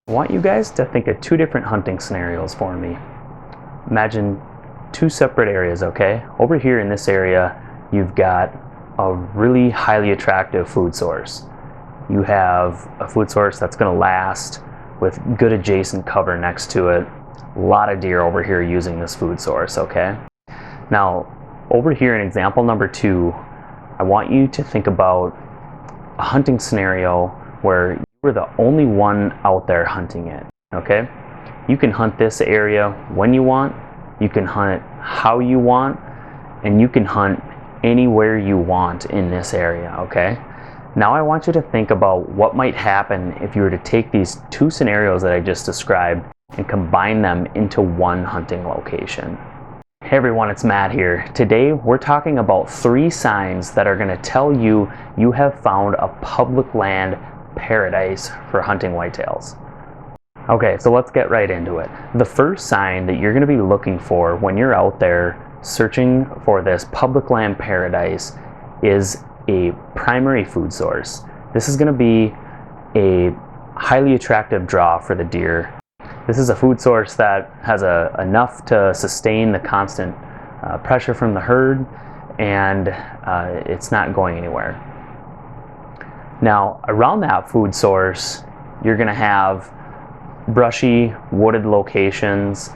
I want you guys to think of two different hunting scenarios for me. Imagine two separate areas, okay? Over here in this area, you've got a really highly attractive food source. You have a food source that's going to last with good adjacent cover next to it. A lot of deer over here using this food source, okay? Now, over here in example number 2, I want you to think about a hunting scenario where you're the only one out there hunting it, okay? You can hunt this area when you want, you can hunt it how you want, and you can hunt anywhere you want in this area, okay? Now I want you to think about what might happen if you were to take these two scenarios that I just described and combine them into one hunting location. Hey everyone, it's Matt here. Today we're talking about 3 signs that are going to tell you you have found a public land paradise for hunting whitetails. Okay, so let's get right into it. The first sign that you're going to be looking for when you're out there searching for this public land paradise is a primary food source. This is going to be a highly attractive draw for the deer. This is a food source that has enough to sustain the constant pressure from the herd, and it's not going anywhere. Now, around that food source, you're going to have brushy, wooded locations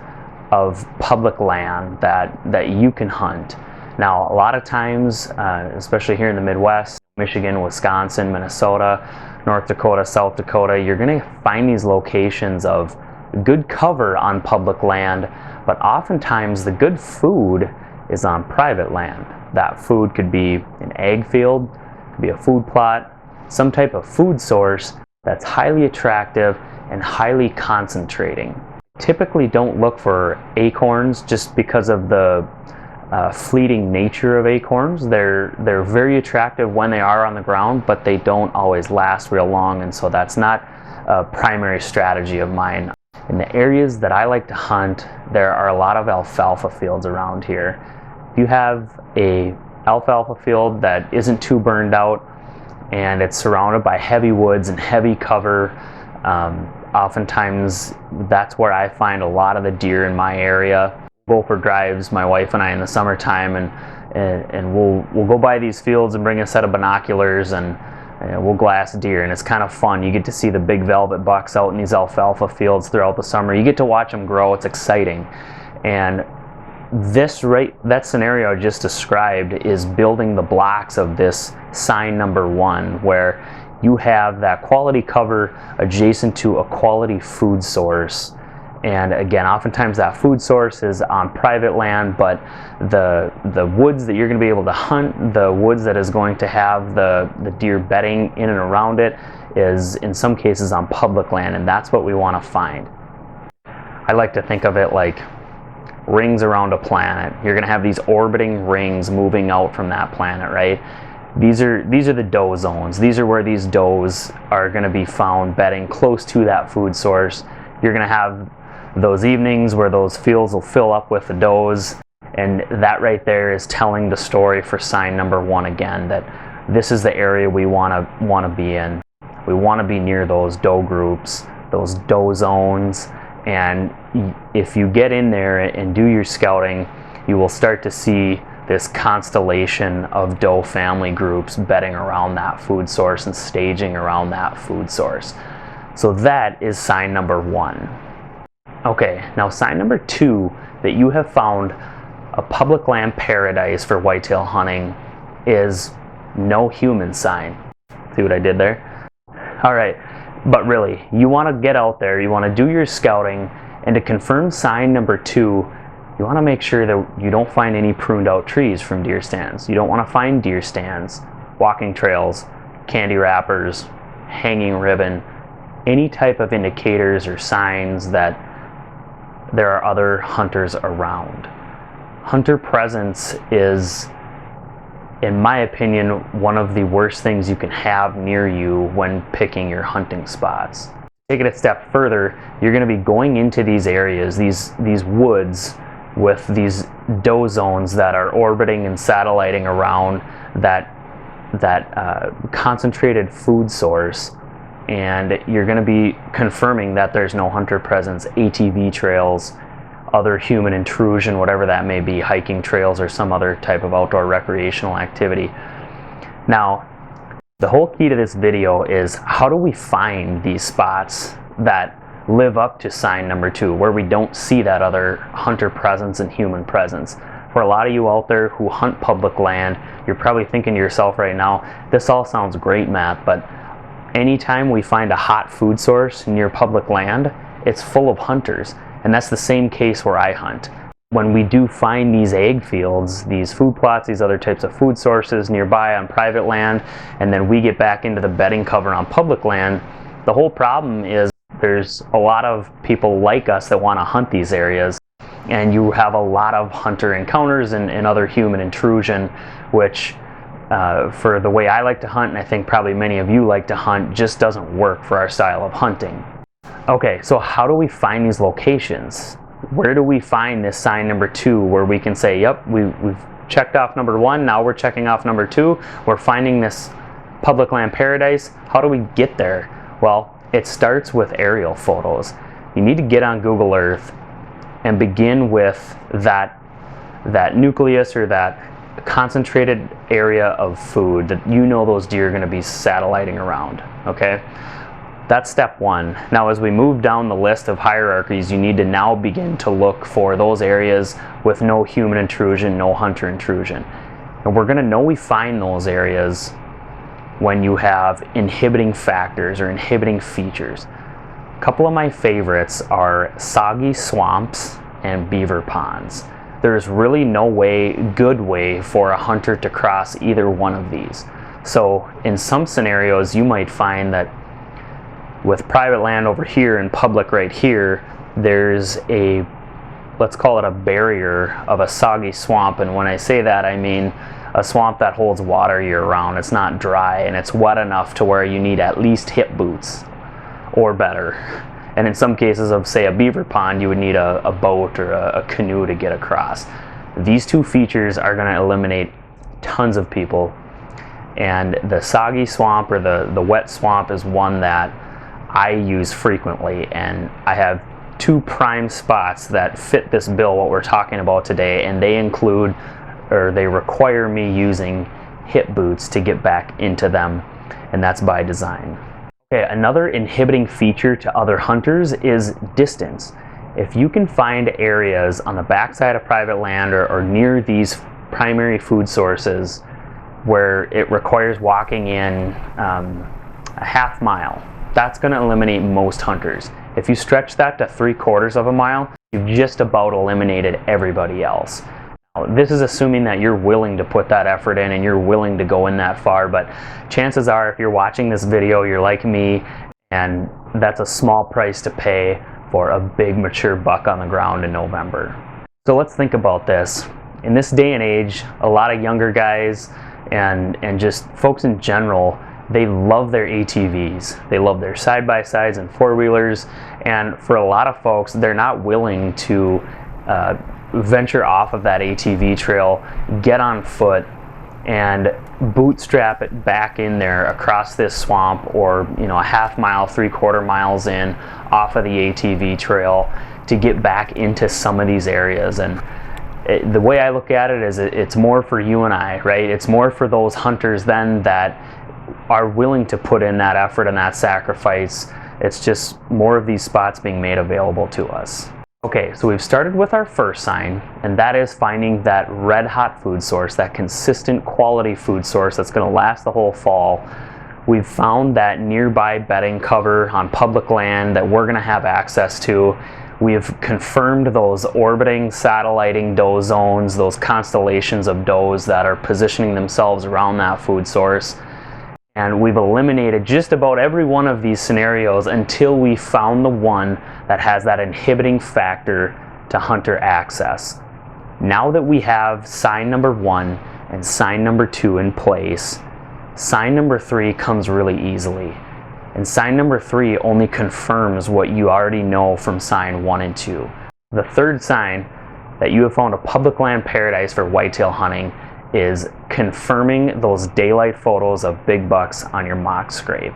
of public land that you can hunt. Now, a lot of times, especially here in the Midwest, Michigan, Wisconsin, Minnesota, North Dakota, South Dakota, you're going to find these locations of good cover on public land, but oftentimes the good food is on private land. That food could be an ag field, could be a food plot, some type of food source that's highly attractive and highly concentrating. Typically don't look for acorns just because of the fleeting nature of acorns. They're very attractive when they are on the ground, but they don't always last real long, and so that's not a primary strategy of mine. In the areas that I like to hunt, there are a lot of alfalfa fields around here. If you have a alfalfa field that isn't too burned out and it's surrounded by heavy woods and heavy cover, oftentimes that's where I find a lot of the deer in my area. Go for drives, my wife and I, in the summertime, and we'll go by these fields and bring a set of binoculars and we'll glass deer, and it's kind of fun. You get to see the big velvet bucks out in these alfalfa fields throughout the summer. You get to watch them grow. It's exciting. And that scenario I just described is building the blocks of this sign number 1, where you have that quality cover adjacent to a quality food source. And again, oftentimes that food source is on private land, but the woods that you're going to be able to hunt, the woods that is going to have the deer bedding in and around it, is in some cases on public land, and that's what we want to find. I like to think of it like rings around a planet. You're going to have these orbiting rings moving out from that planet, right? These are the doe zones. These are where these does are going to be found bedding close to that food source. You're going to have those evenings where those fields will fill up with the does, and that right there is telling the story for sign number 1 again, that this is the area we want to be in. We want to be near those doe groups, those doe zones, and if you get in there and do your scouting, you will start to see this constellation of doe family groups bedding around that food source and staging around that food source. So that is sign number 1. Okay, now sign number 2 that you have found a public land paradise for whitetail hunting is no human sign. See what I did there? All right, but really, you want to get out there, you want to do your scouting, and to confirm sign number 2, you want to make sure that you don't find any pruned out trees from deer stands. You don't want to find deer stands, walking trails, candy wrappers, hanging ribbon, any type of indicators or signs that there are other hunters around. Hunter presence is, in my opinion, one of the worst things you can have near you when picking your hunting spots. Take it a step further, you're going to be going into these areas, these woods, with these doe zones that are orbiting and satelliting around that concentrated food source, and you're going to be confirming that there's no hunter presence, ATV trails, other human intrusion, whatever that may be, hiking trails or some other type of outdoor recreational activity. Now, the whole key to this video is how do we find these spots that live up to sign number 2, where we don't see that other hunter presence and human presence. For a lot of you out there who hunt public land, you're probably thinking to yourself right now, this all sounds great, Matt, but anytime we find a hot food source near public land, it's full of hunters. And that's the same case where I hunt. When we do find these ag fields, these food plots, these other types of food sources nearby on private land, and then we get back into the bedding cover on public land, the whole problem is there's a lot of people like us that want to hunt these areas, and you have a lot of hunter encounters and other human intrusion, which for the way I like to hunt, and I think probably many of you like to hunt, just doesn't work for our style of hunting. Okay, so how do we find these locations? Where do we find this sign number 2 where we can say, yep, we've checked off number 1, now we're checking off number 2, we're finding this public land paradise? How do we get there? Well, it starts with aerial photos. You need to get on Google Earth and begin with that nucleus or that concentrated area of food that you know those deer are going to be satelliting around, okay? That's step 1. Now, as we move down the list of hierarchies, you need to now begin to look for those areas with no human intrusion, no hunter intrusion. And we're going to know we find those areas when you have inhibiting factors or inhibiting features. A couple of my favorites are soggy swamps and beaver ponds. There's really no good way for a hunter to cross either one of these. So in some scenarios, you might find that with private land over here and public right here, there's a, let's call it a barrier of a soggy swamp. And when I say that, I mean a swamp that holds water year round. It's not dry and it's wet enough to where you need at least hip boots or better. And in some cases of, say, a beaver pond, you would need a boat or a canoe to get across. These two features are going to eliminate tons of people. And the soggy swamp or the wet swamp is one that I use frequently, and I have 2 prime spots that fit this bill, what we're talking about today, and they include, or they require me using hip boots to get back into them, and that's by design. Okay, another inhibiting feature to other hunters is distance. If you can find areas on the backside of private land or near these primary food sources where it requires walking in a half mile, that's going to eliminate most hunters. If you stretch that to 3/4 of a mile, you've just about eliminated everybody else. Now, this is assuming that you're willing to put that effort in and you're willing to go in that far, but chances are if you're watching this video, you're like me, and that's a small price to pay for a big mature buck on the ground in November. So let's think about this. In this day and age, a lot of younger guys and just folks in general, they love their ATVs. They love their side-by-sides and four-wheelers, and for a lot of folks, they're not willing to venture off of that ATV trail, get on foot, and bootstrap it back in there across this swamp, or a half mile, 3/4 miles in off of the ATV trail to get back into some of these areas. And the way I look at it is it's more for you and I, right? It's more for those hunters then that are willing to put in that effort and that sacrifice. It's just more of these spots being made available to us. Okay, so we've started with our first sign, and that is finding that red hot food source, that consistent quality food source that's going to last the whole fall. We've found that nearby bedding cover on public land that we're going to have access to. We've confirmed those orbiting, satelliting doe zones, those constellations of does that are positioning themselves around that food source. And we've eliminated just about every one of these scenarios until we found the one that has that inhibiting factor to hunter access. Now that we have sign number 1 and sign number 2 in place, sign number 3 comes really easily. And sign number 3 only confirms what you already know from sign 1 and 2. The third sign that you have found a public land paradise for whitetail hunting is confirming those daylight photos of big bucks on your mock scrape.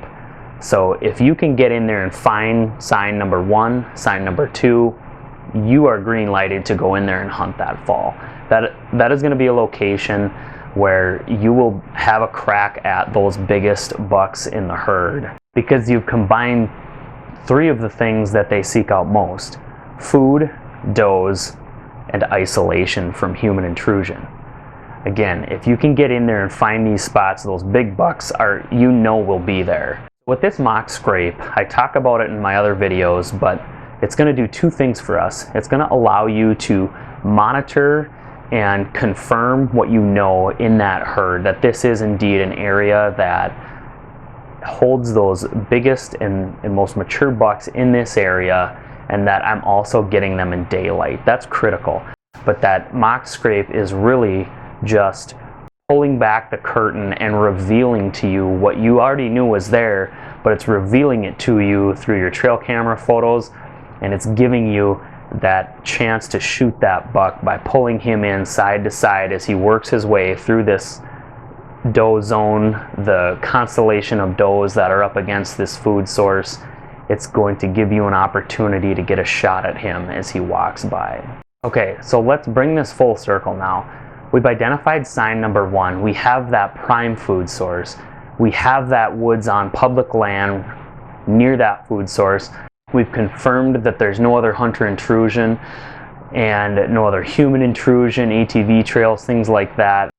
So if you can get in there and find sign number 1, sign number 2, you are green lighted to go in there and hunt that fall. That is going to be a location where you will have a crack at those biggest bucks in the herd, because you've combined 3 of the things that they seek out most: food, does, and isolation from human intrusion. Again, if you can get in there and find these spots, those big bucks will be there. With this mock scrape, I talk about it in my other videos, but it's going to do 2 things for us. It's going to allow you to monitor and confirm what you know in that herd, that this is indeed an area that holds those biggest and most mature bucks in this area, and that I'm also getting them in daylight. That's critical. But that mock scrape is really just pulling back the curtain and revealing to you what you already knew was there, but it's revealing it to you through your trail camera photos, and it's giving you that chance to shoot that buck by pulling him in side to side as he works his way through this doe zone, the constellation of does that are up against this food source. It's going to give you an opportunity to get a shot at him as he walks by. Okay, so let's bring this full circle now. We've identified sign number 1. We have that prime food source. We have that woods on public land near that food source. We've confirmed that there's no other hunter intrusion and no other human intrusion, ATV trails, things like that.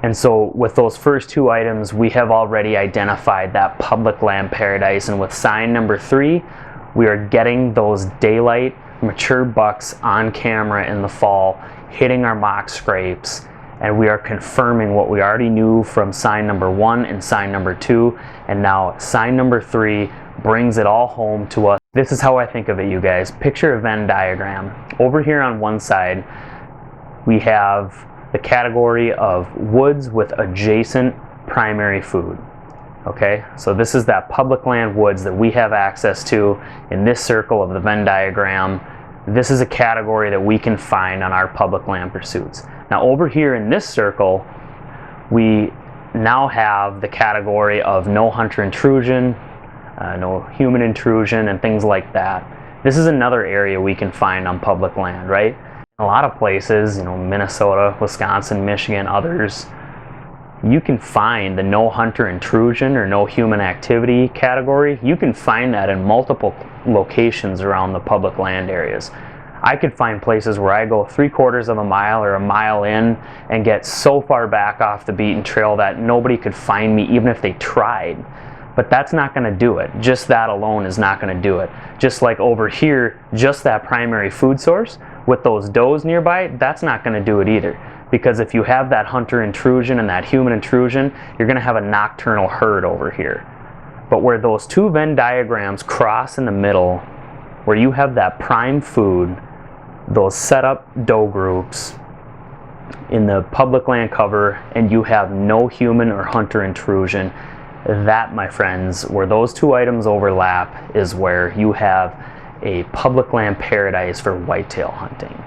And so with those first 2 items, we have already identified that public land paradise. And with sign number 3, we are getting those daylight mature bucks on camera in the fall, hitting our mock scrapes, and we are confirming what we already knew from sign number 1 and sign number 2. And now sign number 3 brings it all home to us. This is how I think of it, you guys. Picture a Venn diagram. Over here on one side, we have the category of woods with adjacent primary food. Okay, so this is that public land woods that we have access to in this circle of the Venn diagram. This is a category that we can find on our public land pursuits. Now over here in this circle, we now have the category of no hunter intrusion, no human intrusion, and things like that. This is another area we can find on public land, right? A lot of places, Minnesota, Wisconsin, Michigan, others, you can find the no hunter intrusion or no human activity category. You can find that in multiple locations around the public land areas. I could find places where I go 3/4 of a mile or a mile in and get so far back off the beaten trail that nobody could find me even if they tried. But that's not going to do it. Just that alone is not going to do it. Just like over here, just that primary food source with those does nearby, that's not going to do it either. Because if you have that hunter intrusion and that human intrusion, you're going to have a nocturnal herd over here. But where those 2 Venn diagrams cross in the middle, where you have that prime food, those set up doe groups in the public land cover, and you have no human or hunter intrusion, that, my friends, where those 2 items overlap is where you have a public land paradise for whitetail hunting.